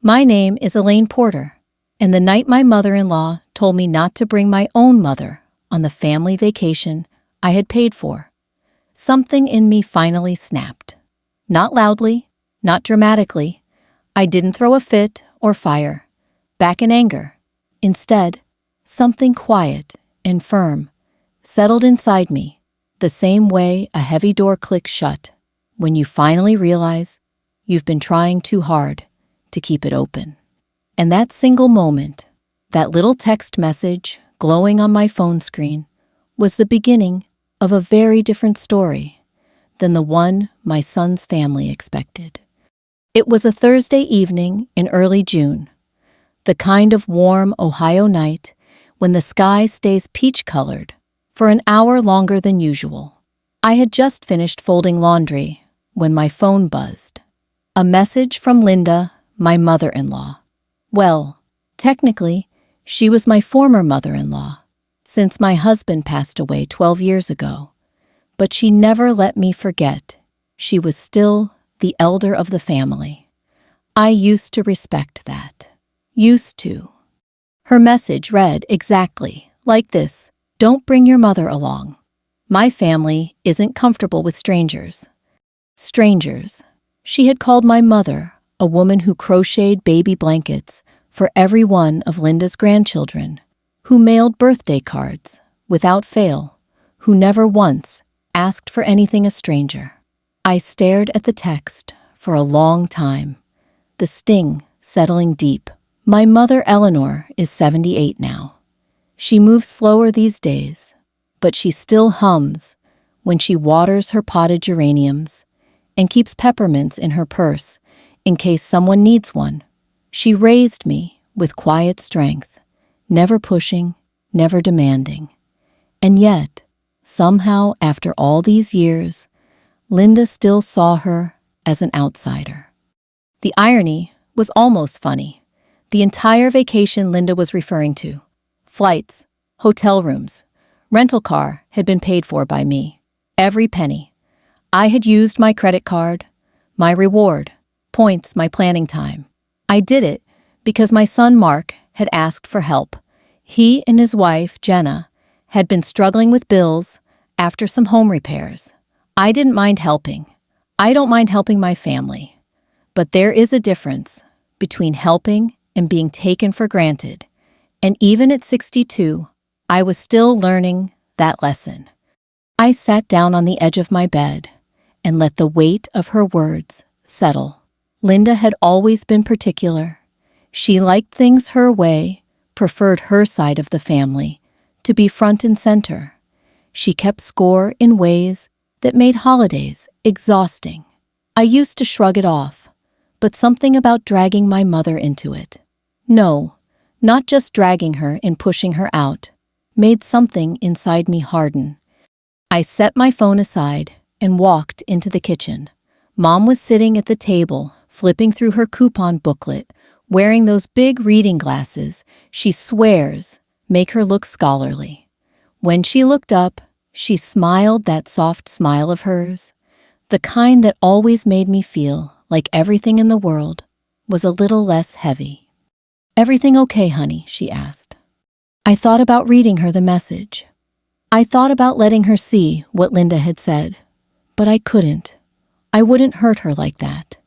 My name is Elaine Porter, and the night my mother-in-law told me not to bring my own mother on the family vacation I had paid for, something in me finally snapped. Not loudly, not dramatically. I didn't throw a fit or fire back in anger. Instead, something quiet and firm settled inside me, the same way a heavy door clicks shut when you finally realize you've been trying too hard to keep it open. And that single moment, that little text message glowing on my phone screen, was the beginning of a very different story than the one my son's family expected. It was a Thursday evening in early June, the kind of warm Ohio night when the sky stays peach-colored for an hour longer than usual. I had just finished folding laundry when my phone buzzed. A message from Linda, my mother-in-law. Well, technically, she was my former mother-in-law, since my husband passed away 12 years ago. But she never let me forget she was still the elder of the family. I used to respect that. Used to. Her message read exactly like this: "Don't bring your mother along. My family isn't comfortable with strangers." Strangers. She had called my mother a woman who crocheted baby blankets for every one of Linda's grandchildren, who mailed birthday cards without fail, who never once asked for anything a stranger. I stared at the text for a long time, the sting settling deep. My mother, Eleanor, is 78 now. She moves slower these days, but she still hums when she waters her potted geraniums and keeps peppermints in her purse in case someone needs one. She raised me with quiet strength, never pushing, never demanding. And yet, somehow after all these years, Linda still saw her as an outsider. The irony was almost funny. The entire vacation Linda was referring to, flights, hotel rooms, rental car, had been paid for by me. Every penny. I had used my credit card, my reward, points, my planning time. I did it because my son Mark had asked for help. He and his wife, Jenna, had been struggling with bills after some home repairs. I didn't mind helping. I don't mind helping my family. But there is a difference between helping and being taken for granted. And even at 62, I was still learning that lesson. I sat down on the edge of my bed and let the weight of her words settle. Linda had always been particular. She liked things her way, preferred her side of the family to be front and center. She kept score in ways that made holidays exhausting. I used to shrug it off, but something about dragging my mother into it, no, not just dragging her and pushing her out, made something inside me harden. I set my phone aside and walked into the kitchen. Mom was sitting at the table, flipping through her coupon booklet, wearing those big reading glasses she swears make her look scholarly. When she looked up, she smiled that soft smile of hers, the kind that always made me feel like everything in the world was a little less heavy. "Everything okay, honey?" she asked. I thought about reading her the message. I thought about letting her see what Linda had said, but I couldn't. I wouldn't hurt her like that.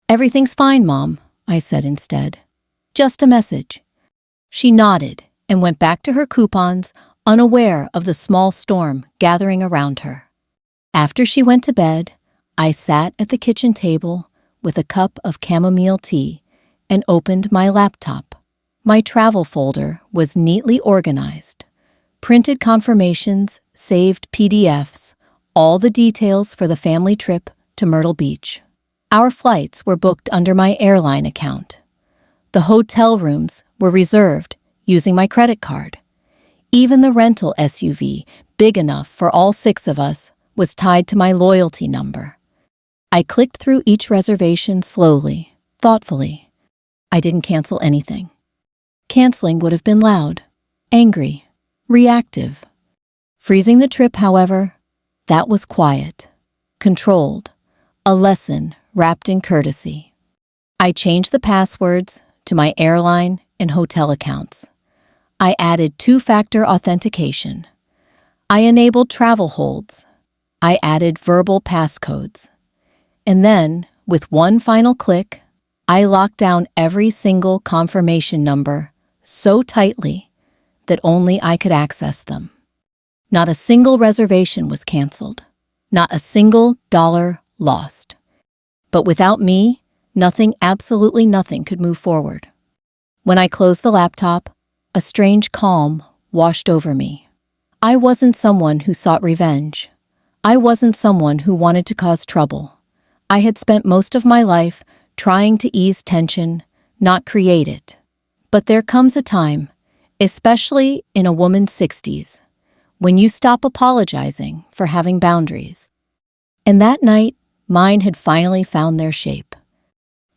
"Everything's fine, Mom," I said instead. "Just a message." She nodded and went back to her coupons, unaware of the small storm gathering around her. After she went to bed, I sat at the kitchen table with a cup of chamomile tea and opened my laptop. My travel folder was neatly organized. Printed confirmations, saved PDFs, all the details for the family trip to Myrtle Beach. Our flights were booked under my airline account. The hotel rooms were reserved using my credit card. Even the rental SUV, big enough for all 6 of us, was tied to my loyalty number. I clicked through each reservation slowly, thoughtfully. I didn't cancel anything. Canceling would have been loud, angry, reactive. Freezing the trip, however, that was quiet, controlled, a lesson wrapped in courtesy. I changed the passwords to my airline and hotel accounts. I added two-factor authentication. I enabled travel holds. I added verbal passcodes. And then, with one final click, I locked down every single confirmation number so tightly that only I could access them. Not a single reservation was canceled. Not a single dollar lost. But without me, nothing, absolutely nothing could move forward. When I closed the laptop, a strange calm washed over me. I wasn't someone who sought revenge. I wasn't someone who wanted to cause trouble. I had spent most of my life trying to ease tension, not create it. But there comes a time, especially in a woman's 60s, when you stop apologizing for having boundaries. And that night, mine had finally found their shape.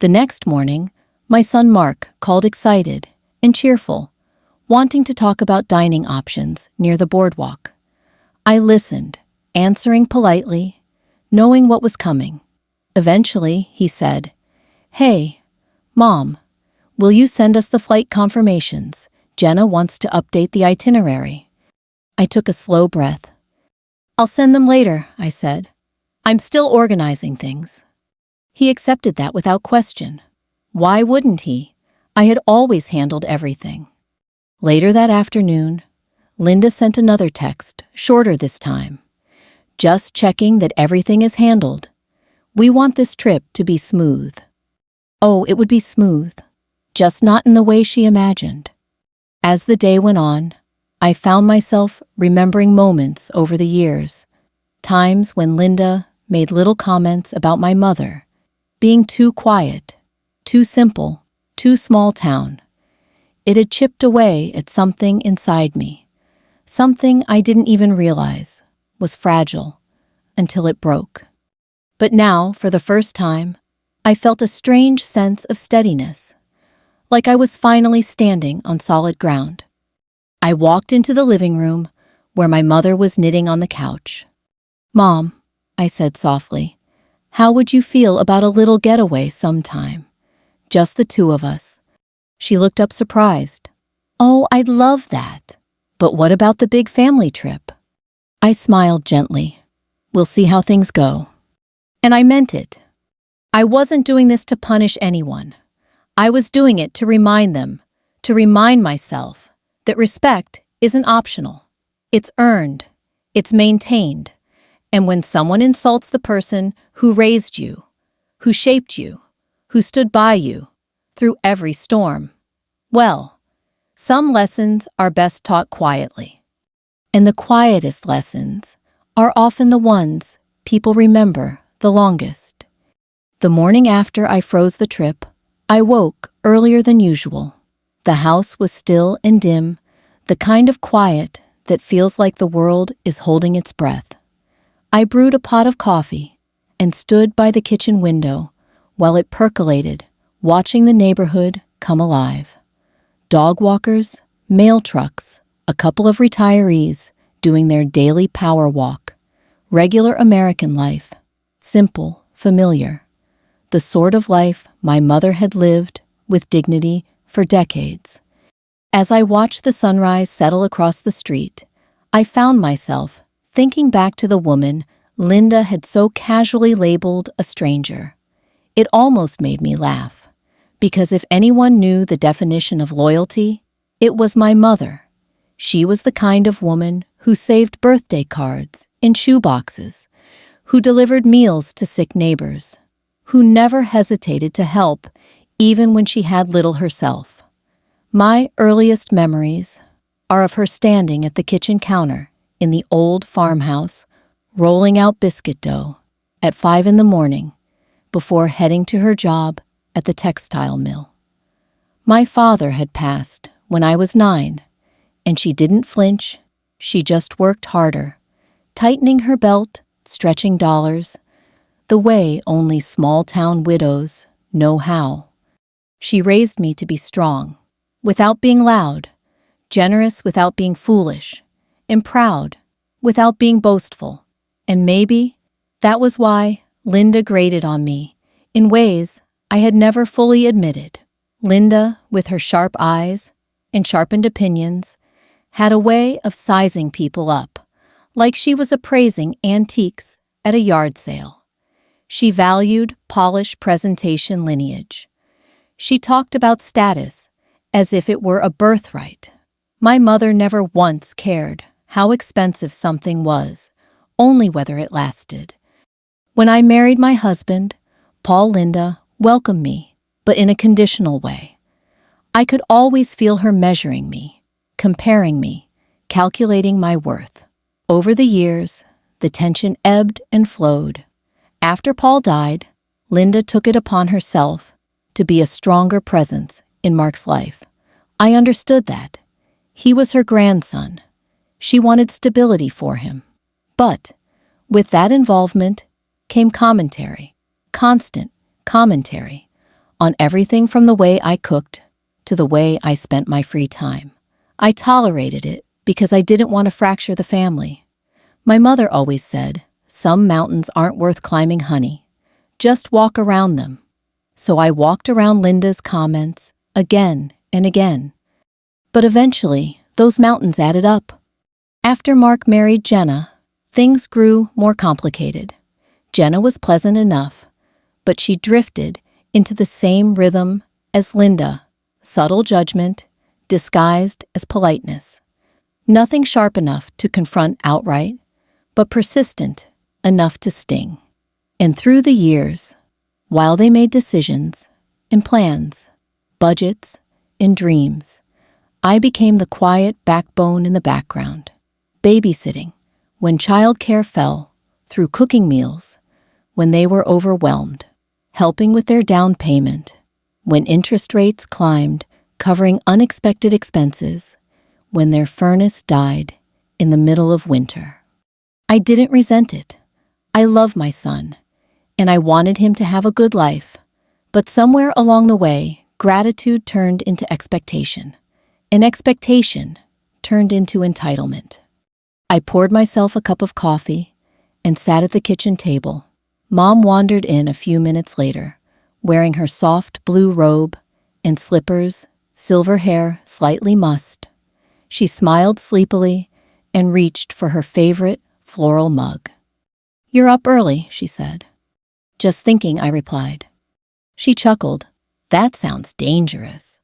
The next morning, my son Mark called excited and cheerful, wanting to talk about dining options near the boardwalk. I listened, answering politely, knowing what was coming. Eventually, he said, "Hey, Mom, will you send us the flight confirmations? Jenna wants to update the itinerary." I took a slow breath. "I'll send them later," I said. "I'm still organizing things." He accepted that without question. Why wouldn't he? I had always handled everything. Later that afternoon, Linda sent another text, shorter this time. "Just checking that everything is handled. We want this trip to be smooth." Oh, it would be smooth, just not in the way she imagined. As the day went on, I found myself remembering moments over the years, times when Linda made little comments about my mother, being too quiet, too simple, too small town. It had chipped away at something inside me, something I didn't even realize was fragile until it broke. But now, for the first time, I felt a strange sense of steadiness, like I was finally standing on solid ground. I walked into the living room where my mother was knitting on the couch. "Mom," I said softly, "how would you feel about a little getaway sometime? Just the two of us." She looked up surprised. "Oh, I'd love that. But what about the big family trip?" I smiled gently. "We'll see how things go." And I meant it. I wasn't doing this to punish anyone. I was doing it to remind them, to remind myself, that respect isn't optional. It's earned. It's maintained. And when someone insults the person who raised you, who shaped you, who stood by you through every storm, well, some lessons are best taught quietly. And the quietest lessons are often the ones people remember the longest. The morning after I froze the trip, I woke earlier than usual. The house was still and dim, the kind of quiet that feels like the world is holding its breath. I brewed a pot of coffee and stood by the kitchen window while it percolated, watching the neighborhood come alive. Dog walkers, mail trucks, a couple of retirees doing their daily power walk. Regular American life, simple, familiar. The sort of life my mother had lived with dignity for decades. As I watched the sunrise settle across the street, I found myself thinking back to the woman Linda had so casually labeled a stranger. It almost made me laugh, because if anyone knew the definition of loyalty, it was my mother. She was the kind of woman who saved birthday cards in shoeboxes, who delivered meals to sick neighbors, who never hesitated to help even when she had little herself. My earliest memories are of her standing at the kitchen counter in the old farmhouse, rolling out biscuit dough at 5 a.m. before heading to her job at the textile mill. My father had passed when I was 9, and she didn't flinch. She just worked harder, tightening her belt, stretching dollars, the way only small-town widows know how. She raised me to be strong, without being loud, generous without being foolish, and proud without being boastful. And maybe that was why Linda grated on me in ways I had never fully admitted. Linda, with her sharp eyes and sharpened opinions, had a way of sizing people up, like she was appraising antiques at a yard sale. She valued polished presentation lineage. She talked about status as if it were a birthright. My mother never once cared how expensive something was, only whether it lasted. When I married my husband, Paul, Linda welcomed me, but in a conditional way. I could always feel her measuring me, comparing me, calculating my worth. Over the years, the tension ebbed and flowed. After Paul died, Linda took it upon herself to be a stronger presence in Mark's life. I understood that. He was her grandson. She wanted stability for him. But with that involvement came commentary, constant commentary, on everything from the way I cooked to the way I spent my free time. I tolerated it because I didn't want to fracture the family. My mother always said, "Some mountains aren't worth climbing, honey. Just walk around them." So I walked around Linda's comments again and again. But eventually, those mountains added up. After Mark married Jenna, things grew more complicated. Jenna was pleasant enough, but she drifted into the same rhythm as Linda, subtle judgment disguised as politeness. Nothing sharp enough to confront outright, but persistent enough to sting. And through the years, while they made decisions and plans, budgets and dreams, I became the quiet backbone in the background, babysitting when childcare fell, through cooking meals when they were overwhelmed, helping with their down payment when interest rates climbed, covering unexpected expenses when their furnace died in the middle of winter. I didn't resent it. I love my son, and I wanted him to have a good life. But somewhere along the way, gratitude turned into expectation, and expectation turned into entitlement. I poured myself a cup of coffee and sat at the kitchen table. Mom wandered in a few minutes later, wearing her soft blue robe and slippers, silver hair slightly mussed. She smiled sleepily and reached for her favorite floral mug. "You're up early," she said. "Just thinking," I replied. She chuckled. "That sounds dangerous."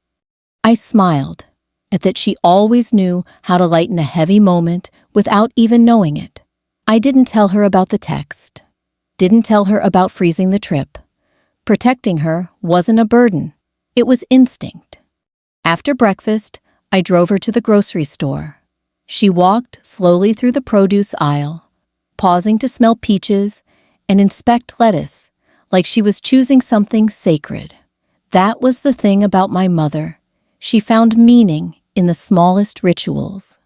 I smiled at that she always knew how to lighten a heavy moment without even knowing it. I didn't tell her about the text, didn't tell her about freezing the trip. Protecting her wasn't a burden. It was instinct. After breakfast, I drove her to the grocery store. She walked slowly through the produce aisle, pausing to smell peaches and inspect lettuce like she was choosing something sacred. That was the thing about my mother. She found meaning in the smallest rituals.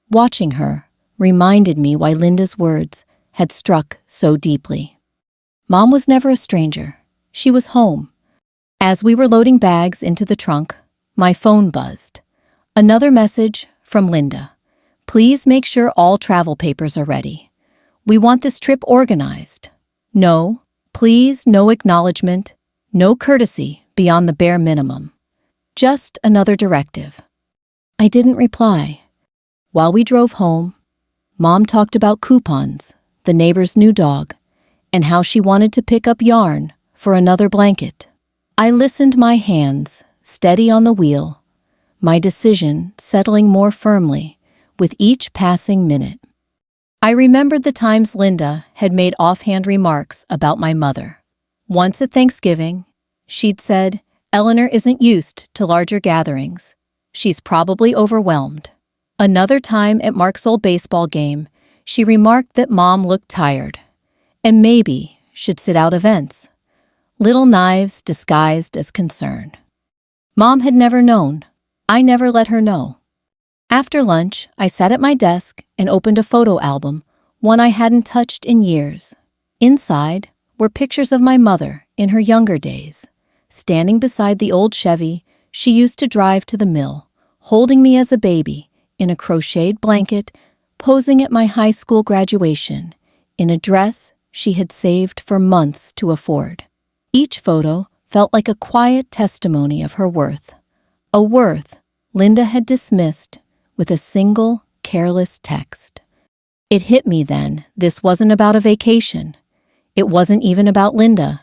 Watching her reminded me why Linda's words had struck so deeply. Mom was never a stranger. She was home. As we were loading bags into the trunk, my phone buzzed. Another message from Linda. "Please make sure all travel papers are ready. We want this trip organized. No, please, no acknowledgement, no courtesy beyond the bare minimum. Just another directive." I didn't reply. While we drove home, Mom talked about coupons, the neighbor's new dog, and how she wanted to pick up yarn for another blanket. I listened, my hands steady on the wheel, my decision settling more firmly with each passing minute. I remembered the times Linda had made offhand remarks about my mother. Once at Thanksgiving, she'd said, "Eleanor isn't used to larger gatherings. She's probably overwhelmed." Another time at Mark's old baseball game, she remarked that Mom looked tired and maybe should sit out events. Little knives disguised as concern. Mom had never known. I never let her know. After lunch, I sat at my desk and opened a photo album, one I hadn't touched in years. Inside were pictures of my mother in her younger days, standing beside the old Chevy she used to drive to the mill, holding me as a baby in a crocheted blanket, posing at my high school graduation in a dress she had saved for months to afford. Each photo felt like a quiet testimony of her worth, a worth Linda had dismissed with a single careless text. It hit me then, this wasn't about a vacation. It wasn't even about Linda.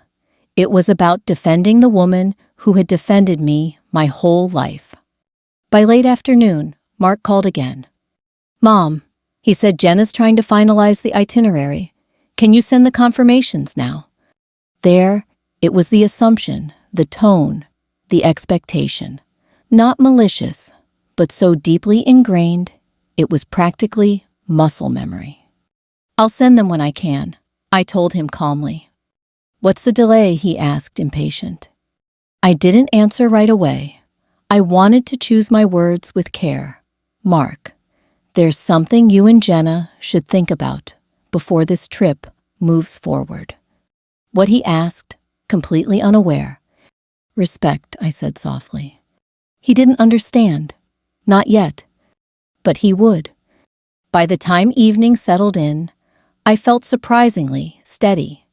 It was about defending the woman who had defended me my whole life. By late afternoon, Mark called again. "Mom," he said, "Jenna's trying to finalize the itinerary. Can you send the confirmations now?" There, it was the assumption, the tone, the expectation. Not malicious, but so deeply ingrained, it was practically muscle memory. "I'll send them when I can," I told him calmly. "What's the delay?" he asked, impatient. I didn't answer right away. I wanted to choose my words with care. "Mark, there's something you and Jenna should think about before this trip moves forward." What he asked, completely unaware. "Respect," I said softly. He didn't understand. Not yet. But he would. By the time evening settled in, I felt surprisingly steady.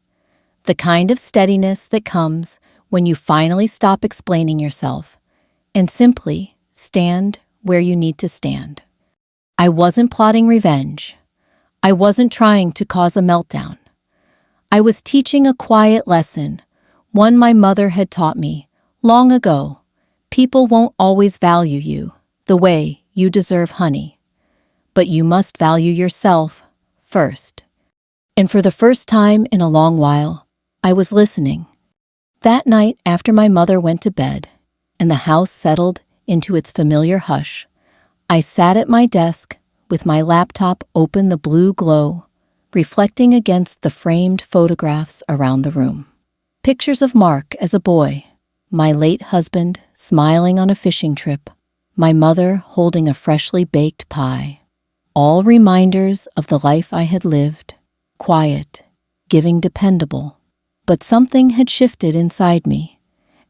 The kind of steadiness that comes when you finally stop explaining yourself and simply stand where you need to stand. I wasn't plotting revenge. I wasn't trying to cause a meltdown. I was teaching a quiet lesson, one my mother had taught me long ago. People won't always value you the way you deserve honey, but you must value yourself first. And for the first time in a long while, I was listening. That night, after my mother went to bed and the house settled into its familiar hush, I sat at my desk with my laptop open, the blue glow reflecting against the framed photographs around the room. Pictures of Mark as a boy, my late husband smiling on a fishing trip, my mother holding a freshly baked pie, all reminders of the life I had lived, quiet, giving, dependable. But something had shifted inside me,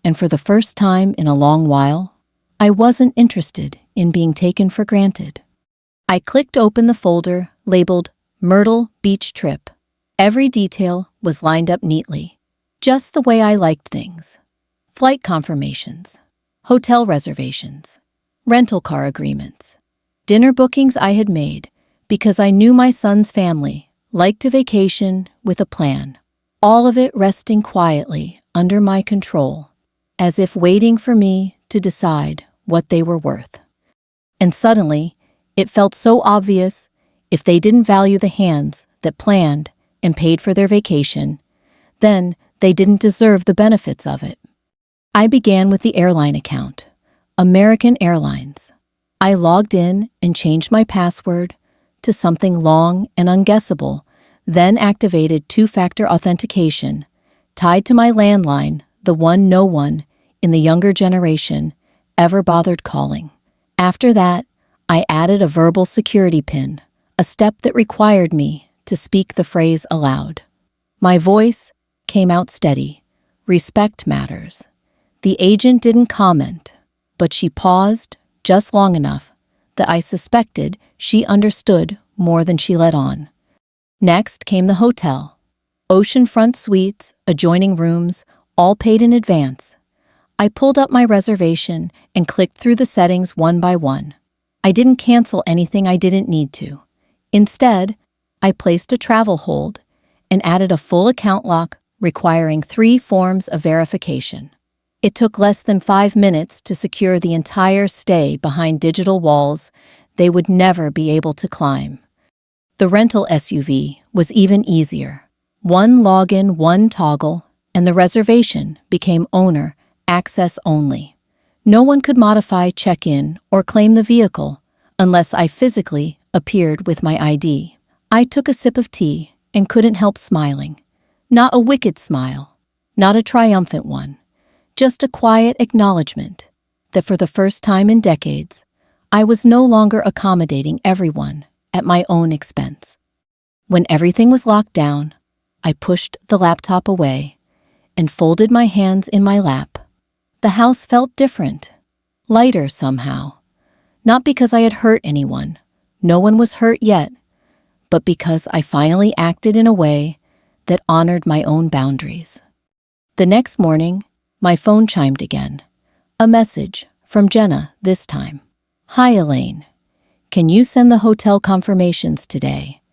and for the first time in a long while, I wasn't interested in being taken for granted. I clicked open the folder labeled Myrtle Beach Trip. Every detail was lined up neatly, just the way I liked things. Flight confirmations, hotel reservations, rental car agreements, dinner bookings I had made because I knew my son's family liked to vacation with a plan. All of it resting quietly under my control, as if waiting for me to decide what they were worth. And suddenly, it felt so obvious. If they didn't value the hands that planned and paid for their vacation, then they didn't deserve the benefits of it. I began with the airline account, American Airlines. I logged in and changed my password to something long and unguessable, then activated two-factor authentication, tied to my landline, the one no one in the younger generation ever bothered calling. After that, I added a verbal security PIN, a step that required me to speak the phrase aloud. My voice came out steady. "Respect matters." The agent didn't comment, but she paused just long enough that I suspected she understood more than she let on. Next came the hotel. Oceanfront suites, adjoining rooms, all paid in advance. I pulled up my reservation and clicked through the settings one by one. I didn't cancel anything I didn't need to. Instead, I placed a travel hold and added a full account lock requiring 3 forms of verification. It took less than 5 minutes to secure the entire stay behind digital walls they would never be able to climb. The rental SUV was even easier. One login, one toggle, and the reservation became owner access only. No one could modify, check in, or claim the vehicle unless I physically appeared with my ID. I took a sip of tea and couldn't help smiling. Not a wicked smile, not a triumphant one, just a quiet acknowledgement that for the first time in decades, I was no longer accommodating everyone at my own expense. When everything was locked down, I pushed the laptop away and folded my hands in my lap. The house felt different, lighter somehow. Not because I had hurt anyone, no one was hurt yet, but because I finally acted in a way that honored my own boundaries. The next morning, My phone chimed again. A message from Jenna this time. Hi, Elaine. Can you send the hotel confirmations today?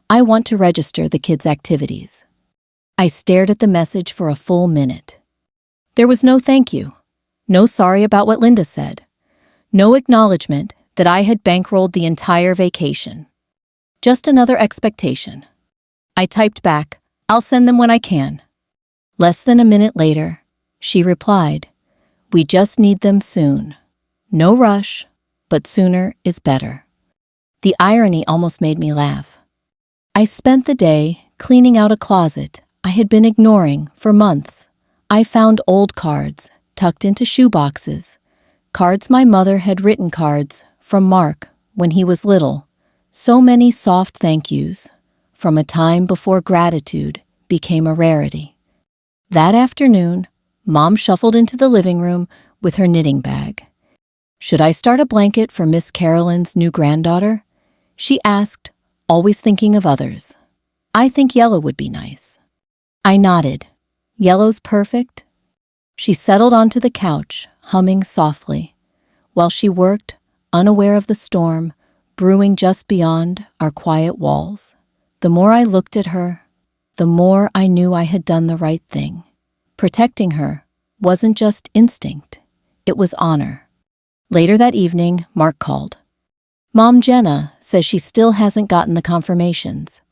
I want to register the kids' activities. I stared at the message for a full minute. There was no thank you, no sorry about what Linda said, no acknowledgement that I had bankrolled the entire vacation. Just another expectation. I typed back, I'll send them when I can. Less than a minute later, she replied, we just need them soon. No rush, but sooner is better. The irony almost made me laugh. I spent the day cleaning out a closet I had been ignoring for months. I found old cards tucked into shoeboxes, cards my mother had written cards from Mark when he was little. So many soft thank yous from a time before gratitude became a rarity. That afternoon, Mom shuffled into the living room with her knitting bag. Should I start a blanket for Miss Carolyn's new granddaughter? She asked, always thinking of others. I think yellow would be nice. I nodded. Yellow's perfect. She settled onto the couch, humming softly, while she worked, unaware of the storm, brewing just beyond our quiet walls. The more I looked at her, the more I knew I had done the right thing. Protecting her wasn't just instinct, it was honor. Later that evening, Mark called. Mom, Jenna says she still hasn't gotten the confirmations.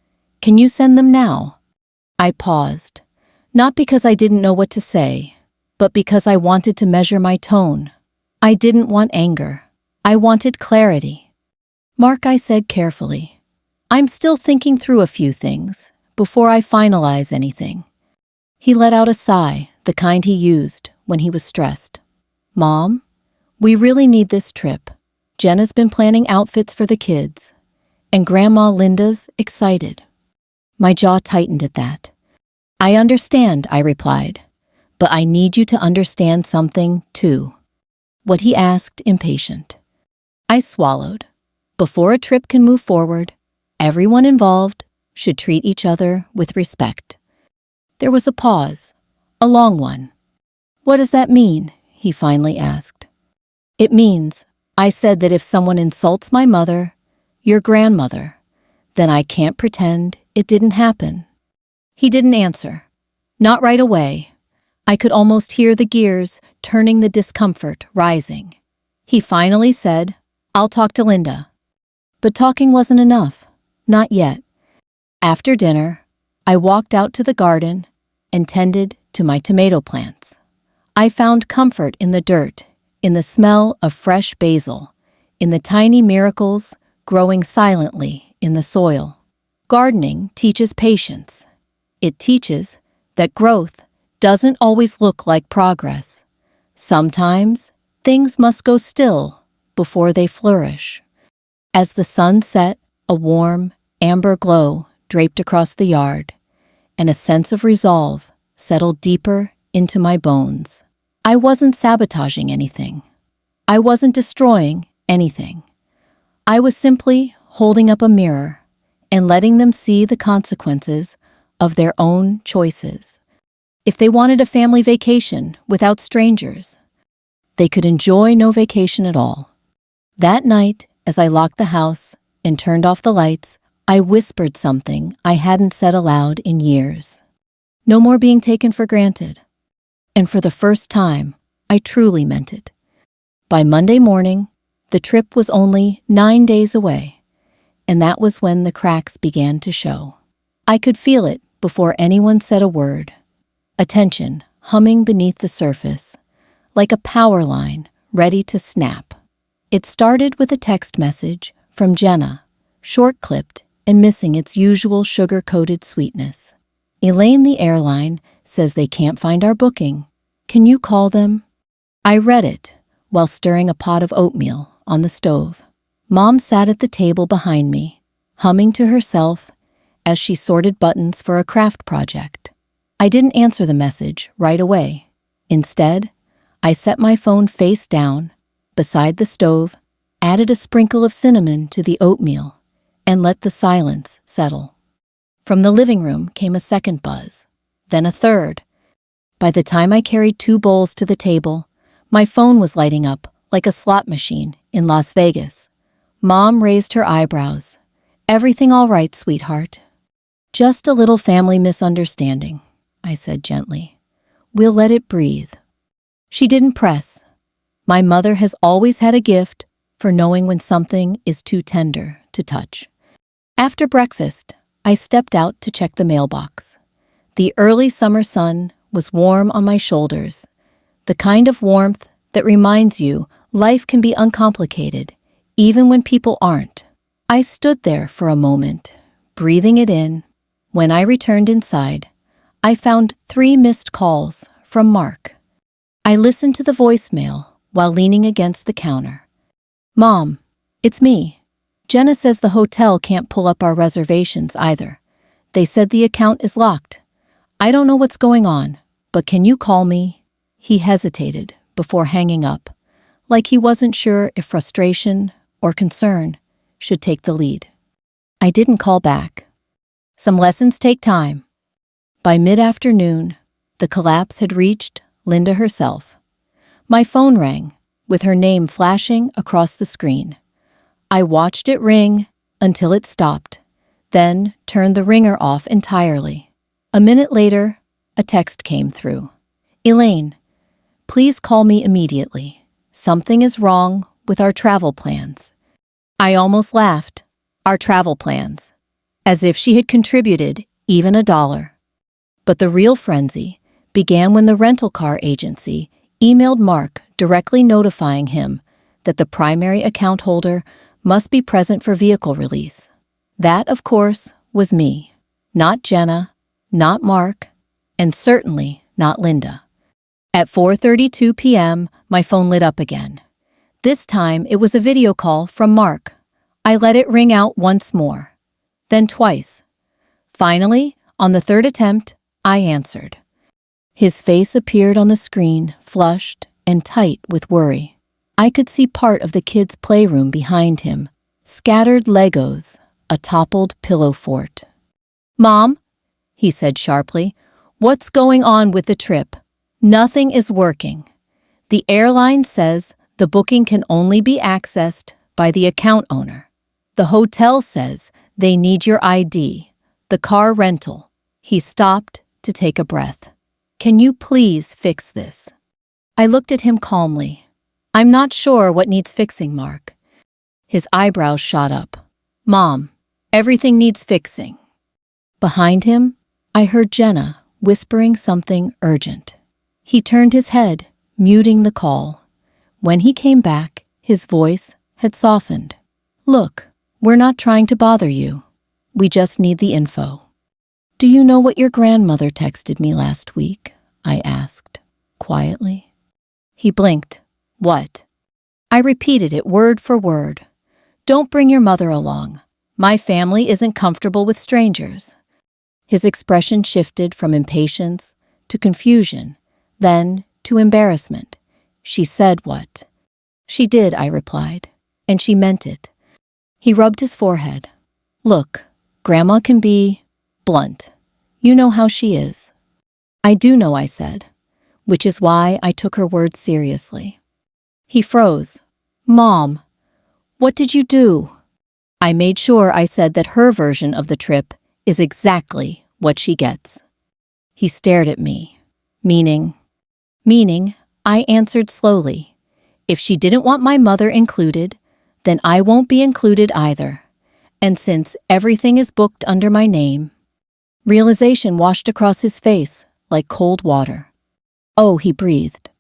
Can you send them now? I paused, not because I didn't know what to say, but because I wanted to measure my tone. I didn't want anger. I wanted clarity. Mark, I said carefully, I'm still thinking through a few things before I finalize anything. He let out a sigh, the kind he used when he was stressed. Mom, we really need this trip. Jenna's been planning outfits for the kids, and Grandma Linda's excited. My jaw tightened at that. I understand, I replied, but I need you to understand something, too. What he asked, impatient. I swallowed. Before a trip can move forward, everyone involved should treat each other with respect. There was a pause, a long one. What does that mean? He finally asked. It means, I said, that if someone insults my mother, your grandmother, then I can't pretend it didn't happen. He didn't answer. Not right away. I could almost hear the gears turning, the discomfort rising. He finally said, I'll talk to Linda. But talking wasn't enough. Not yet. After dinner, I walked out to the garden and tended to my tomato plants. I found comfort in the dirt, in the smell of fresh basil, in the tiny miracles growing silently in the soil. Gardening teaches patience. It teaches that growth doesn't always look like progress. Sometimes things must go still before they flourish. As the sun set, a warm, amber glow draped across the yard, and a sense of resolve settled deeper into my bones. I wasn't sabotaging anything. I wasn't destroying anything. I was simply holding up a mirror and letting them see the consequences of their own choices. If they wanted a family vacation without strangers, they could enjoy no vacation at all. That night, as I locked the house and turned off the lights, I whispered something I hadn't said aloud in years. No more being taken for granted. And for the first time, I truly meant it. By Monday morning, the trip was only 9 days away, and that was when the cracks began to show. I could feel it before anyone said a word. A tension humming beneath the surface, like a power line ready to snap. It started with a text message from Jenna, short-clipped and missing its usual sugar-coated sweetness. Elaine, the airline, says they can't find our booking. Can you call them? I read it while stirring a pot of oatmeal on the stove. Mom sat at the table behind me, humming to herself as she sorted buttons for a craft project. I didn't answer the message right away. Instead, I set my phone face down beside the stove, added a sprinkle of cinnamon to the oatmeal, and let the silence settle. From the living room came a second buzz, then a third. By the time I carried 2 bowls to the table, my phone was lighting up like a slot machine in Las Vegas. Mom raised her eyebrows. "Everything all right, sweetheart?" "Just a little family misunderstanding," I said gently. "We'll let it breathe." She didn't press. My mother has always had a gift for knowing when something is too tender to touch. After breakfast, I stepped out to check the mailbox. The early summer sun was warm on my shoulders, the kind of warmth that reminds you life can be uncomplicated, even when people aren't. I stood there for a moment, breathing it in. When I returned inside, I found 3 missed calls from Mark. I listened to the voicemail while leaning against the counter. "Mom, it's me. Jenna says the hotel can't pull up our reservations either. They said the account is locked. I don't know what's going on, but can you call me?" He hesitated before hanging up, like he wasn't sure if frustration or concern should take the lead. I didn't call back. Some lessons take time. By mid-afternoon, the collapse had reached Linda herself. My phone rang, with her name flashing across the screen. I watched it ring until it stopped, then turned the ringer off entirely. A minute later, a text came through. "Elaine, please call me immediately. Something is wrong with our travel plans." I almost laughed. Our travel plans. As if she had contributed even $1. But the real frenzy began when the rental car agency emailed Mark directly notifying him that the primary account holder must be present for vehicle release. That, of course, was me. Not Jenna, not Mark, and certainly not Linda. At 4:32 p.m., my phone lit up again. This time, it was a video call from Mark. I let it ring out once more, then twice. Finally, on the 3rd attempt, I answered. His face appeared on the screen, flushed and tight with worry. I could see part of the kids' playroom behind him, scattered Legos, a toppled pillow fort. "Mom," he said sharply, "what's going on with the trip? Nothing is working. The airline says the booking can only be accessed by the account owner. The hotel says they need your ID, the car rental." He stopped to take a breath. "Can you please fix this?" I looked at him calmly. "I'm not sure what needs fixing, Mark." His eyebrows shot up. "Mom, everything needs fixing." Behind him, I heard Jenna whispering something urgent. He turned his head, muting the call. When he came back, his voice had softened. "Look, we're not trying to bother you. We just need the info." "Do you know what your grandmother texted me last week?" I asked, quietly. He blinked. "What?" I repeated it word for word. "Don't bring your mother along. My family isn't comfortable with strangers." His expression shifted from impatience to confusion, then to embarrassment. "She said what?" "She did," I replied, "and she meant it." He rubbed his forehead. "Look, Grandma can be blunt. You know how she is." "I do know," I said, which is why I took her words seriously. He froze. "Mom, what did you do?" I made sure I said that her version of the trip is exactly what she gets. He stared at me. Meaning, I answered slowly. If she didn't want my mother included, then I won't be included either. And since everything is booked under my name, realization washed across his face like cold water. "Oh," he breathed.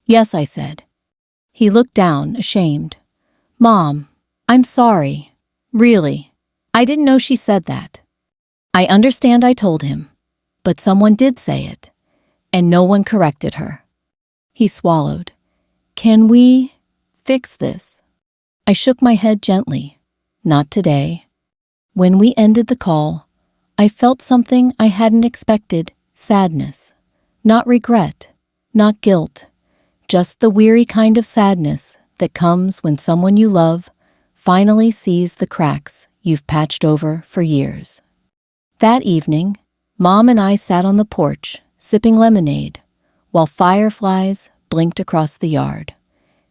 "Yes," I said. He looked down, ashamed. "Mom, I'm sorry. Really. I didn't know she said that." "I understand," I told him. "But someone did say it, and no one corrected her." He swallowed. "Can we fix this?" I shook my head gently. "Not today." When we ended the call, I felt something I hadn't expected, sadness. Not regret, not guilt, just the weary kind of sadness that comes when someone you love finally sees the cracks you've patched over for years. That evening, Mom and I sat on the porch, sipping lemonade, while fireflies blinked across the yard.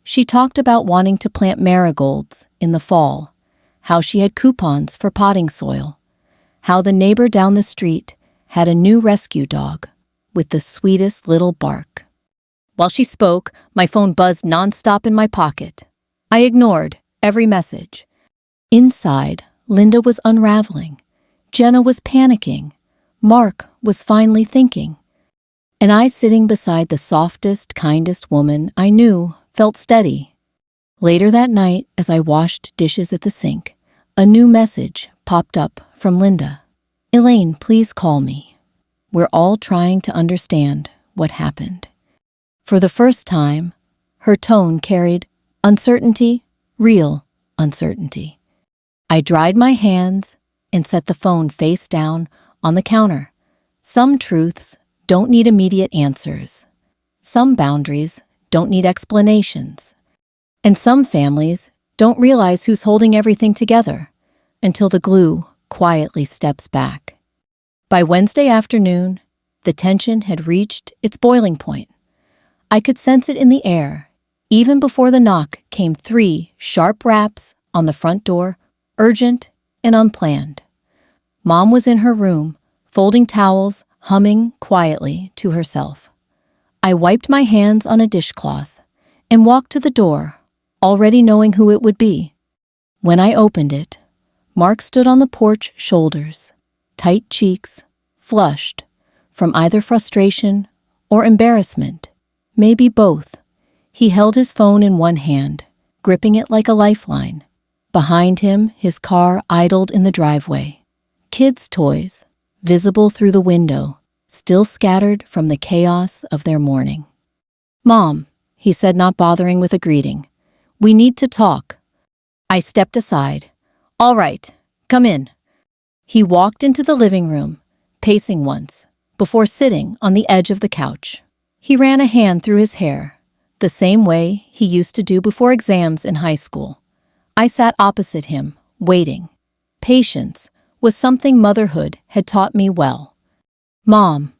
She talked about wanting to plant marigolds in the fall, how she had coupons for potting soil, how the neighbor down the street had a new rescue dog with the sweetest little bark. While she spoke, my phone buzzed nonstop in my pocket. I ignored every message. Inside, Linda was unraveling. Jenna was panicking. Mark was finally thinking. And I, sitting beside the softest, kindest woman I knew, felt steady. Later that night, as I washed dishes at the sink, a new message popped up from Linda. "Elaine, please call me. We're all trying to understand what happened." For the first time, her tone carried uncertainty, real uncertainty. I dried my hands and set the phone face down on the counter. Some truths don't need immediate answers. Some boundaries don't need explanations. And some families don't realize who's holding everything together until the glue quietly steps back. By Wednesday afternoon, the tension had reached its boiling point. I could sense it in the air. Even before the knock came 3 sharp raps on the front door, urgent and unplanned. Mom was in her room, folding towels, humming quietly to herself. I wiped my hands on a dishcloth and walked to the door, already knowing who it would be. When I opened it, Mark stood on the porch, shoulders, tight cheeks, flushed from either frustration or embarrassment, maybe both. He held his phone in one hand, gripping it like a lifeline. Behind him, his car idled in the driveway. Kids' toys, visible through the window, still scattered from the chaos of their morning. "Mom," he said, not bothering with a greeting, "we need to talk." I stepped aside. "All right, come in." He walked into the living room, pacing once, before sitting on the edge of the couch. He ran a hand through his hair, the same way he used to do before exams in high school. I sat opposite him, waiting. Patience was something motherhood had taught me well. "Mom,"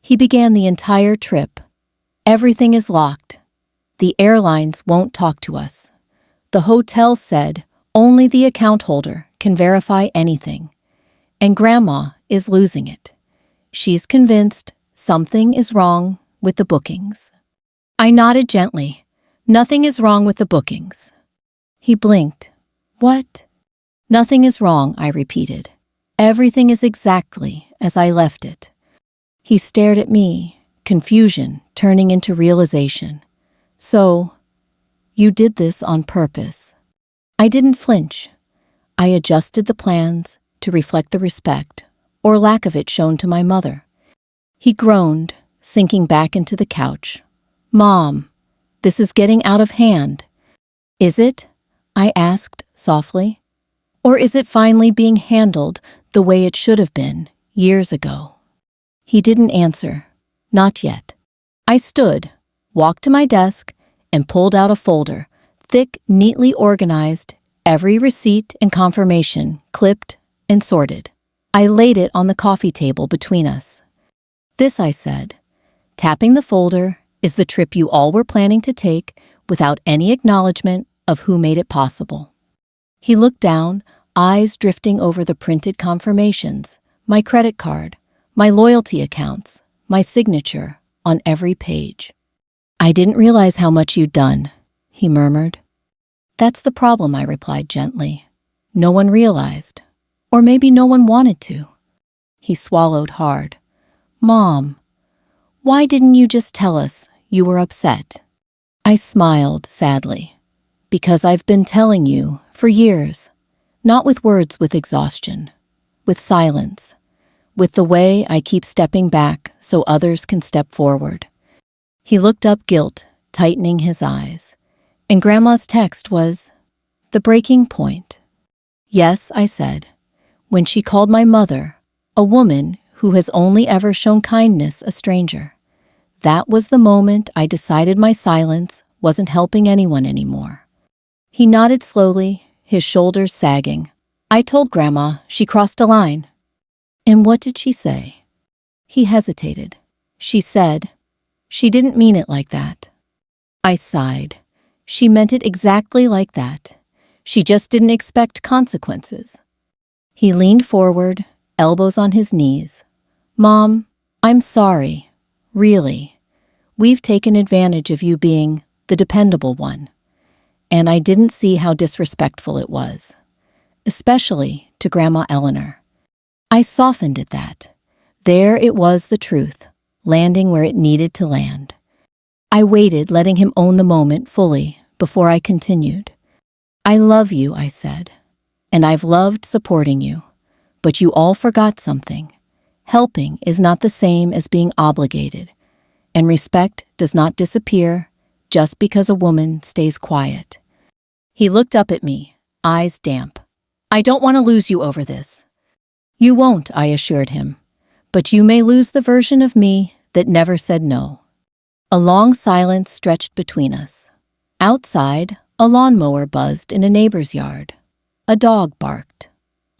he began the entire trip, "everything is locked. The airlines won't talk to us. The hotel said only the account holder can verify anything. And Grandma is losing it. She's convinced something is wrong with the bookings." I nodded gently. "Nothing is wrong with the bookings." He blinked. "What?" "Nothing is wrong," I repeated. "Everything is exactly as I left it." He stared at me, confusion turning into realization. "So, you did this on purpose." I didn't flinch. I adjusted the plans to reflect the respect, or lack of it, shown to my mother. He groaned, sinking back into the couch. "Mom, this is getting out of hand." "Is it?" I asked softly. "Or is it finally being handled the way it should have been years ago?" He didn't answer. Not yet. I stood, walked to my desk, and pulled out a folder, thick, neatly organized, every receipt and confirmation clipped and sorted. I laid it on the coffee table between us. "This," I said, tapping the folder, "is the trip you all were planning to take without any acknowledgement of who made it possible." He looked down, eyes drifting over the printed confirmations, my credit card, my loyalty accounts, my signature on every page. "I didn't realize how much you'd done," he murmured. "That's the problem," I replied gently. "No one realized. Or maybe no one wanted to." He swallowed hard. "Mom, why didn't you just tell us you were upset?" I smiled sadly. "Because I've been telling you for years. Not with words, with exhaustion. With silence. With the way I keep stepping back so others can step forward." He looked up, guilt tightening his eyes. "And Grandma's text was the breaking point." "Yes," I said. "When she called my mother, a woman who has only ever shown kindness, a stranger. That was the moment I decided my silence wasn't helping anyone anymore." He nodded slowly, his shoulders sagging. "I told Grandma she crossed a line." "And what did she say?" He hesitated. "She said, She didn't mean it like that. I sighed. She meant it exactly like that. She just didn't expect consequences. He leaned forward, elbows on his knees. Mom, I'm sorry. Really. We've taken advantage of you being the dependable one. And I didn't see how disrespectful it was. Especially to Grandma Eleanor. I softened at that. There it was, the truth, landing where it needed to land. I waited, letting him own the moment fully before I continued. I love you, I said, and I've loved supporting you, but you all forgot something. Helping is not the same as being obligated, and respect does not disappear just because a woman stays quiet. He looked up at me, eyes damp. I don't want to lose you over this. You won't, I assured him, but you may lose the version of me that never said no. A long silence stretched between us. Outside, a lawnmower buzzed in a neighbor's yard. A dog barked.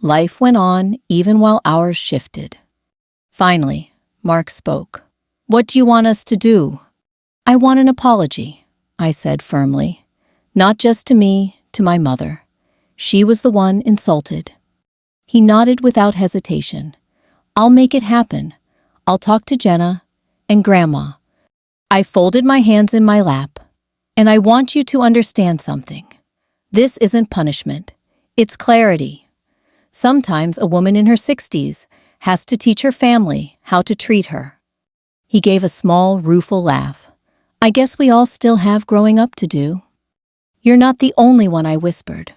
Life went on even while hours shifted. Finally, Mark spoke. What do you want us to do? I want an apology, I said firmly. Not just to me, to my mother. She was the one insulted. He nodded without hesitation. I'll make it happen. I'll talk to Jenna and Grandma. I folded my hands in my lap. And I want you to understand something. This isn't punishment. It's clarity. Sometimes a woman in her 60s has to teach her family how to treat her. He gave a small, rueful laugh. I guess we all still have growing up to do. You're not the only one, I whispered.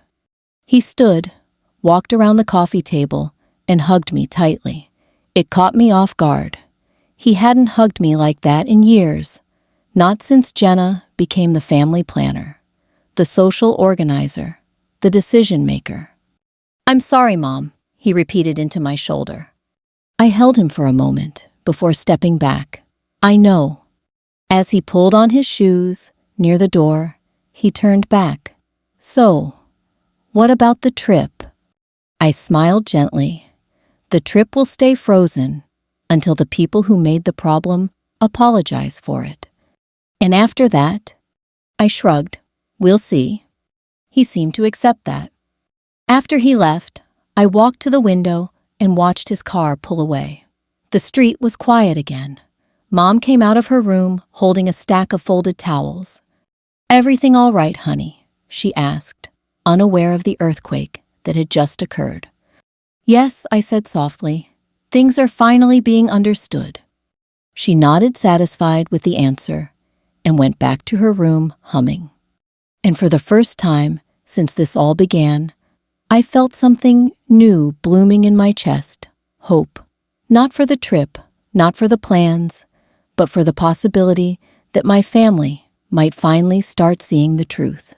He stood, walked around the coffee table, and hugged me tightly. It caught me off guard. He hadn't hugged me like that in years. Not since Jenna became the family planner, the social organizer, the decision maker. I'm sorry, Mom, he repeated into my shoulder. I held him for a moment before stepping back. I know. As he pulled on his shoes near the door, he turned back. So, what about the trip? I smiled gently. The trip will stay frozen until the people who made the problem apologize for it. And after that, I shrugged. We'll see. He seemed to accept that. After he left, I walked to the window and watched his car pull away. The street was quiet again. Mom came out of her room holding a stack of folded towels. Everything all right, honey? She asked, unaware of the earthquake that had just occurred. Yes, I said softly. Things are finally being understood. She nodded, satisfied with the answer, and went back to her room humming. And for the first time since this all began, I felt something new blooming in my chest, hope. Not for the trip, not for the plans, but for the possibility that my family might finally start seeing the truth.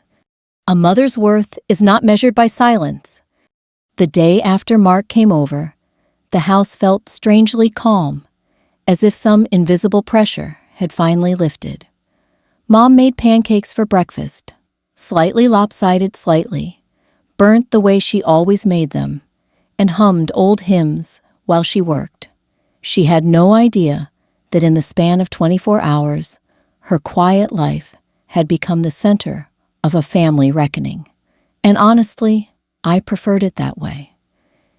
A mother's worth is not measured by silence. The day after Mark came over, the house felt strangely calm, as if some invisible pressure had finally lifted. Mom made pancakes for breakfast, slightly lopsided, burnt the way she always made them, and hummed old hymns while she worked. She had no idea that in the span of 24 hours, her quiet life had become the center of a family reckoning. And honestly, I preferred it that way.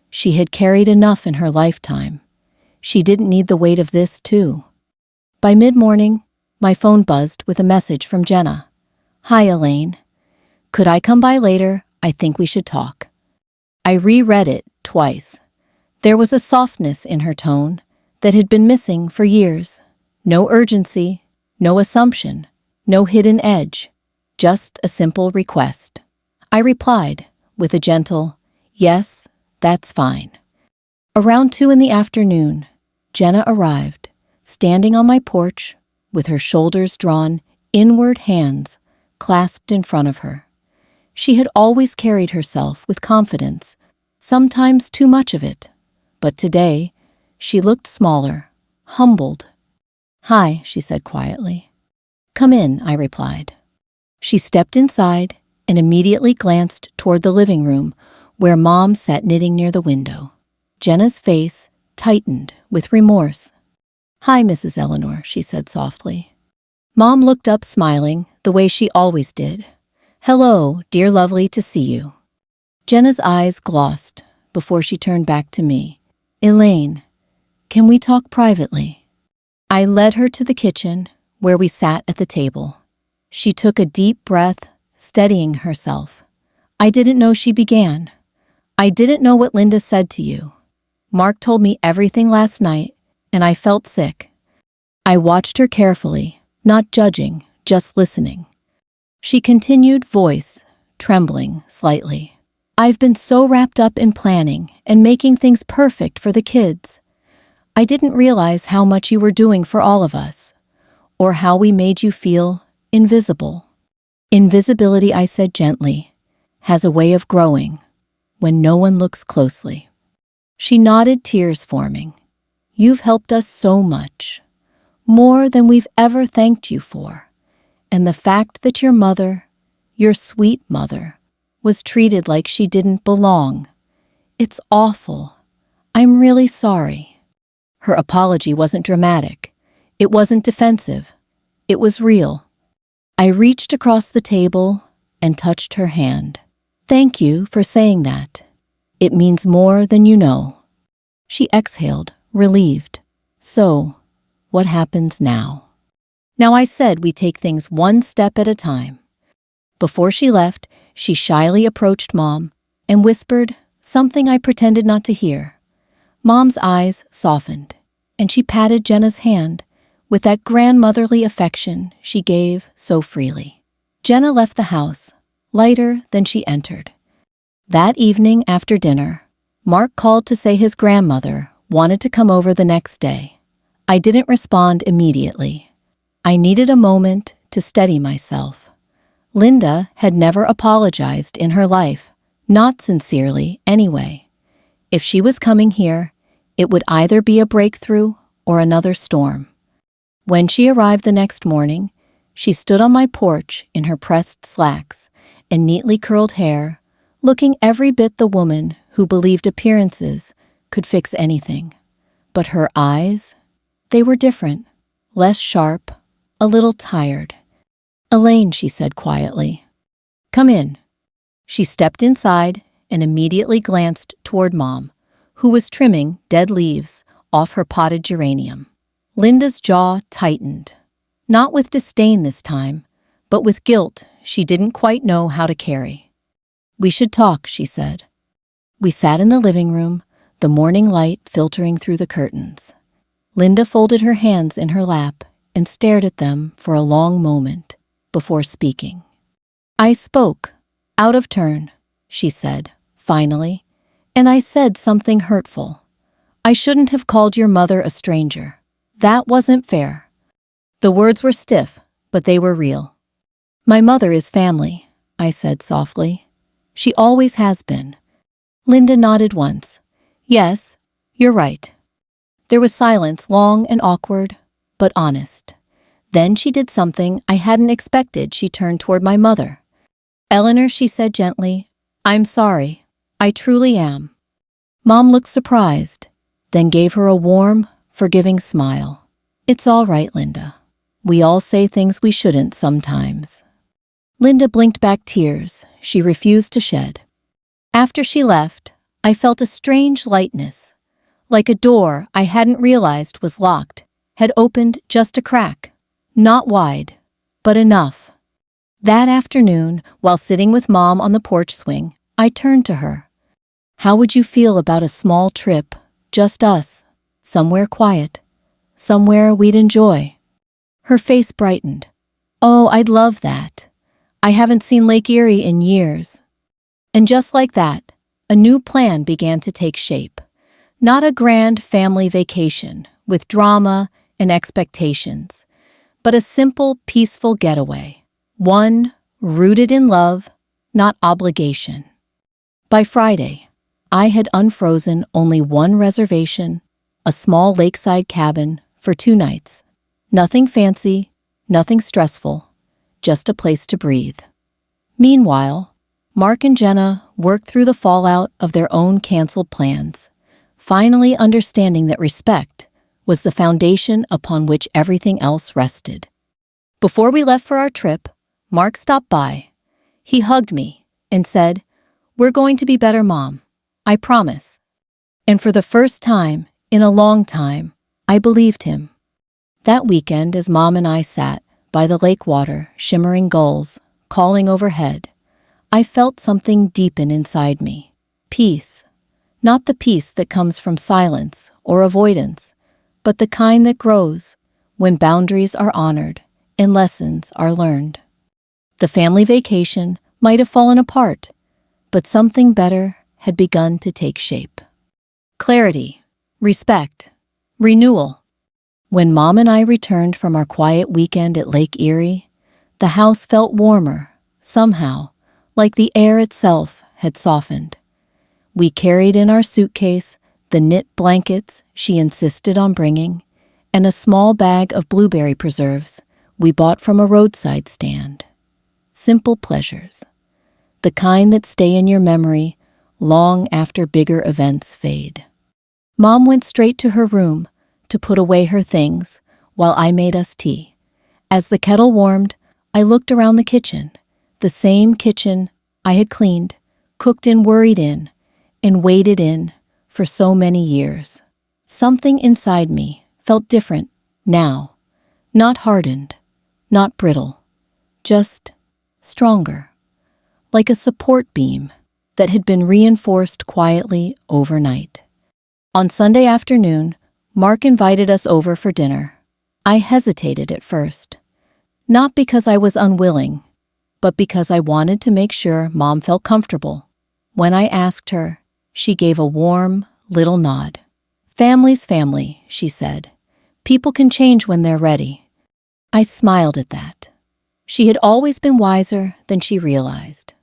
She had carried enough in her lifetime. She didn't need the weight of this, too. By mid-morning, my phone buzzed with a message from Jenna. Hi, Elaine. Could I come by later? I think we should talk. I reread it twice. There was a softness in her tone that had been missing for years. No urgency, no assumption, no hidden edge. Just a simple request. I replied with a gentle, yes, that's fine. Around 2 in the afternoon, Jenna arrived, standing on my porch with her shoulders drawn, inward, hands clasped in front of her. She had always carried herself with confidence, sometimes too much of it, but today she looked smaller, humbled. Hi, she said quietly. Come in, I replied. She stepped inside and immediately glanced toward the living room where Mom sat knitting near the window. Jenna's face tightened with remorse. Hi, Mrs. Eleanor, she said softly. Mom looked up smiling, the way she always did. "Hello, dear lovely, to see you." Jenna's eyes glossed before she turned back to me. "Elaine, can we talk privately?" I led her to the kitchen, where we sat at the table. She took a deep breath, steadying herself. "I didn't know," she began. "I didn't know what Linda said to you. Mark told me everything last night, and I felt sick." I watched her carefully, not judging, just listening. She continued, voice trembling slightly. "I've been so wrapped up in planning and making things perfect for the kids. I didn't realize how much you were doing for all of us, or how we made you feel invisible." "Invisibility," I said gently, "has a way of growing when no one looks closely." She nodded, tears forming. "You've helped us so much, more than we've ever thanked you for. And the fact that your mother, your sweet mother, was treated like she didn't belong. It's awful. I'm really sorry." Her apology wasn't dramatic. It wasn't defensive. It was real. I reached across the table and touched her hand. "Thank you for saying that. It means more than you know." She exhaled, relieved. "So, what happens now?" Now, I said we take things one step at a time. Before she left, she shyly approached Mom and whispered something I pretended not to hear. Mom's eyes softened, and she patted Jenna's hand with that grandmotherly affection she gave so freely. Jenna left the house, lighter than she entered. That evening after dinner, Mark called to say his grandmother wanted to come over the next day. I didn't respond immediately. I needed a moment to steady myself. Linda had never apologized in her life, not sincerely anyway. If she was coming here, it would either be a breakthrough or another storm. When she arrived the next morning, she stood on my porch in her pressed slacks and neatly curled hair, looking every bit the woman who believed appearances could fix anything. But her eyes, they were different, less sharp, a little tired. "Elaine," she said quietly. "Come in." She stepped inside and immediately glanced toward Mom, who was trimming dead leaves off her potted geranium. Linda's jaw tightened, not with disdain this time, but with guilt she didn't quite know how to carry. "We should talk," she said. We sat in the living room, the morning light filtering through the curtains. Linda folded her hands in her lap and stared at them for a long moment before speaking. "I spoke, out of turn," she said, finally, "and I said something hurtful. I shouldn't have called your mother a stranger. That wasn't fair." The words were stiff, but they were real. "My mother is family," I said softly. "She always has been." Linda nodded once. "Yes, you're right." There was silence, long and awkward, but honest. Then she did something I hadn't expected. She turned toward my mother. "Eleanor," she said gently, "I'm sorry. I truly am." Mom looked surprised, then gave her a warm, forgiving smile. "It's all right, Linda. We all say things we shouldn't sometimes." Linda blinked back tears she refused to shed. After she left, I felt a strange lightness, like a door I hadn't realized was locked had opened just a crack. Not wide, but enough. That afternoon, while sitting with Mom on the porch swing, I turned to her. "How would you feel about a small trip, just us, somewhere quiet, somewhere we'd enjoy?" Her face brightened. "Oh, I'd love that. I haven't seen Lake Erie in years." And just like that, a new plan began to take shape. Not a grand family vacation with drama and expectations, but a simple, peaceful getaway. One rooted in love, not obligation. By Friday, I had unfrozen only one reservation, a small lakeside cabin for 2 nights. Nothing fancy, nothing stressful, just a place to breathe. Meanwhile, Mark and Jenna worked through the fallout of their own canceled plans, finally understanding that respect was the foundation upon which everything else rested. Before we left for our trip, Mark stopped by. He hugged me and said, "We're going to be better, Mom. I promise." And for the first time in a long time, I believed him. That weekend, as Mom and I sat by the lake water, shimmering gulls calling overhead, I felt something deepen inside me. Peace. Not the peace that comes from silence or avoidance, but the kind that grows when boundaries are honored and lessons are learned. The family vacation might have fallen apart, but something better had begun to take shape. Clarity, respect, renewal. When Mom and I returned from our quiet weekend at Lake Erie, the house felt warmer, somehow, like the air itself had softened. We carried in our suitcase the knit blankets she insisted on bringing, and a small bag of blueberry preserves we bought from a roadside stand. Simple pleasures, the kind that stay in your memory long after bigger events fade. Mom went straight to her room to put away her things while I made us tea. As the kettle warmed, I looked around the kitchen, the same kitchen I had cleaned, cooked and worried in, and waited in for so many years. Something inside me felt different now, not hardened, not brittle, just stronger, like a support beam that had been reinforced quietly overnight. On Sunday afternoon, Mark invited us over for dinner. I hesitated at first, not because I was unwilling, but because I wanted to make sure Mom felt comfortable. When I asked her, she gave a warm little nod. "Family's family," she said. "People can change when they're ready." I smiled at that. She had always been wiser than she realized.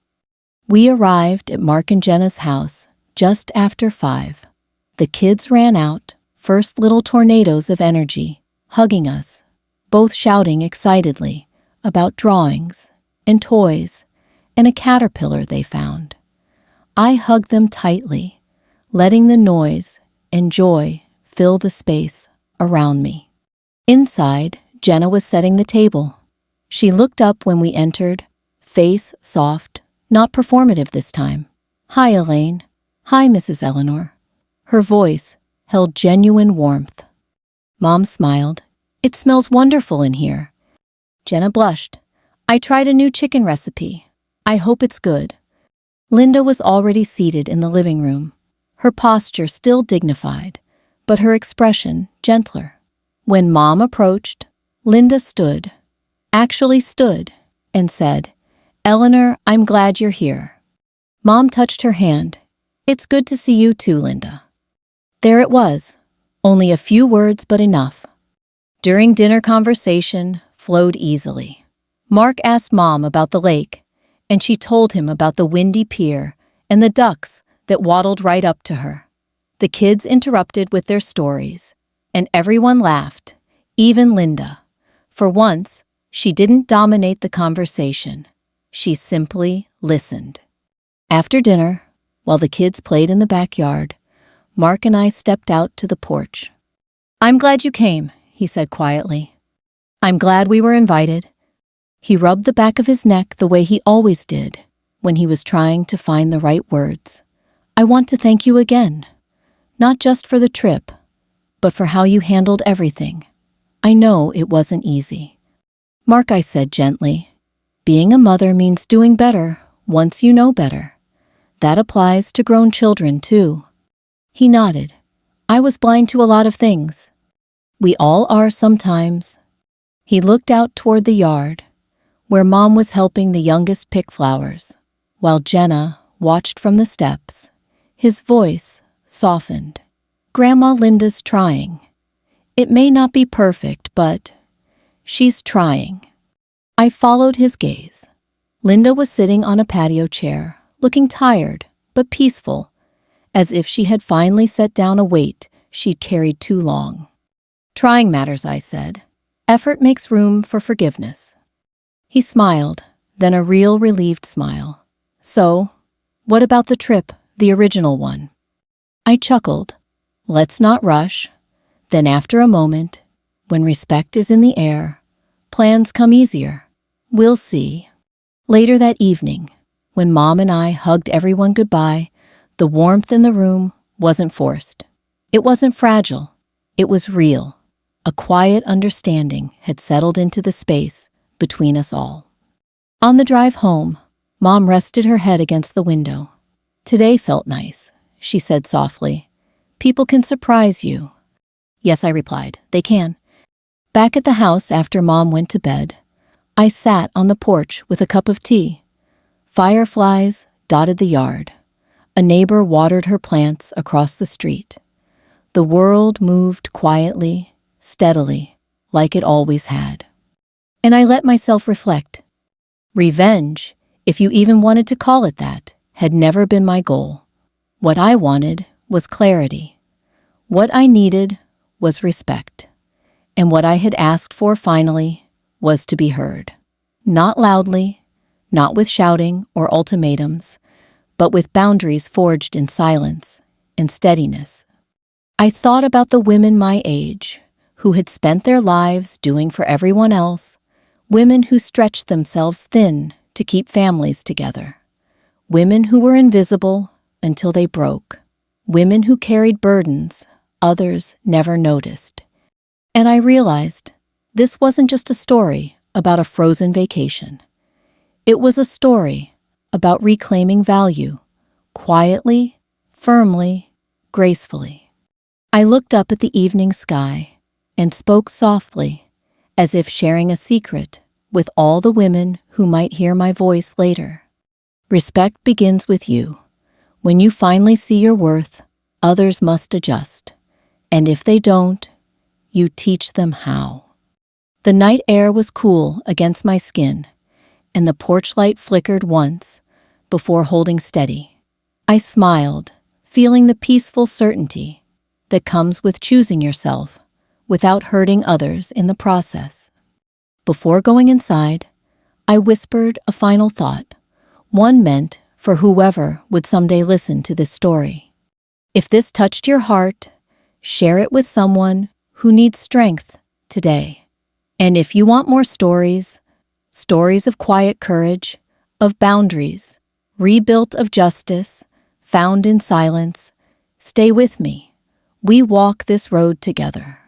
We arrived at Mark and Jenna's house just after 5. The kids ran out, first little tornadoes of energy, hugging us, both shouting excitedly about drawings and toys and a caterpillar they found. I hugged them tightly, letting the noise and joy fill the space around me. Inside, Jenna was setting the table. She looked up when we entered, face soft, not performative this time. "Hi, Elaine." "Hi, Mrs. Eleanor." Her voice held genuine warmth. Mom smiled. "It smells wonderful in here." Jenna blushed. "I tried a new chicken recipe. I hope it's good." Linda was already seated in the living room, her posture still dignified, but her expression gentler. When Mom approached, Linda stood, and said, "Eleanor, I'm glad you're here." Mom touched her hand. "It's good to see you too, Linda." There it was, only a few words but enough. During dinner, conversation flowed easily. Mark asked Mom about the lake, and she told him about the windy pier and the ducks that waddled right up to her. The kids interrupted with their stories, and everyone laughed, even Linda. For once, she didn't dominate the conversation. She simply listened. After dinner, while the kids played in the backyard, Mark and I stepped out to the porch. "I'm glad you came," he said quietly. "I'm glad we were invited." He rubbed the back of his neck the way he always did when he was trying to find the right words. "I want to thank you again, not just for the trip, but for how you handled everything. I know it wasn't easy." "Mark," I said gently, "being a mother means doing better once you know better. That applies to grown children, too." He nodded. "I was blind to a lot of things. We all are sometimes." He looked out toward the yard, where Mom was helping the youngest pick flowers, while Jenna watched from the steps. His voice softened. "Grandma Linda's trying. It may not be perfect, but she's trying." I followed his gaze. Linda was sitting on a patio chair, looking tired but peaceful, as if she had finally set down a weight she'd carried too long. "Trying matters," I said. "Effort makes room for forgiveness." He smiled, then a real relieved smile. "So, what about the trip, the original one?" I chuckled. "Let's not rush." Then after a moment, when respect is in the air, Plans come easier. We'll see. Later that evening, when Mom and I hugged everyone goodbye, the warmth in the room wasn't forced. It wasn't fragile. It was real. A quiet understanding had settled into the space between us all. On the drive home, Mom rested her head against the window. "Today felt nice," she said softly. "People can surprise you." "Yes," I replied, "they can." Back at the house after Mom went to bed, I sat on the porch with a cup of tea. Fireflies dotted the yard. A neighbor watered her plants across the street. The world moved quietly, steadily, like it always had. And I let myself reflect. Revenge, if you even wanted to call it that, had never been my goal. What I wanted was clarity. What I needed was respect. And what I had asked for finally was to be heard. Not loudly, not with shouting or ultimatums, but with boundaries forged in silence and steadiness. I thought about the women my age, who had spent their lives doing for everyone else, women who stretched themselves thin to keep families together, women who were invisible until they broke, women who carried burdens others never noticed. And I realized this wasn't just a story about a frozen vacation. It was a story about reclaiming value, quietly, firmly, gracefully. I looked up at the evening sky and spoke softly, as if sharing a secret with all the women who might hear my voice later. Respect begins with you. When you finally see your worth, others must adjust. And if they don't, you teach them how. The night air was cool against my skin, and the porch light flickered once before holding steady. I smiled, feeling the peaceful certainty that comes with choosing yourself without hurting others in the process. Before going inside, I whispered a final thought, one meant for whoever would someday listen to this story. If this touched your heart, share it with someone who needs strength today. And if you want more stories, stories of quiet courage, of boundaries, rebuilt of justice, found in silence, stay with me. We walk this road together.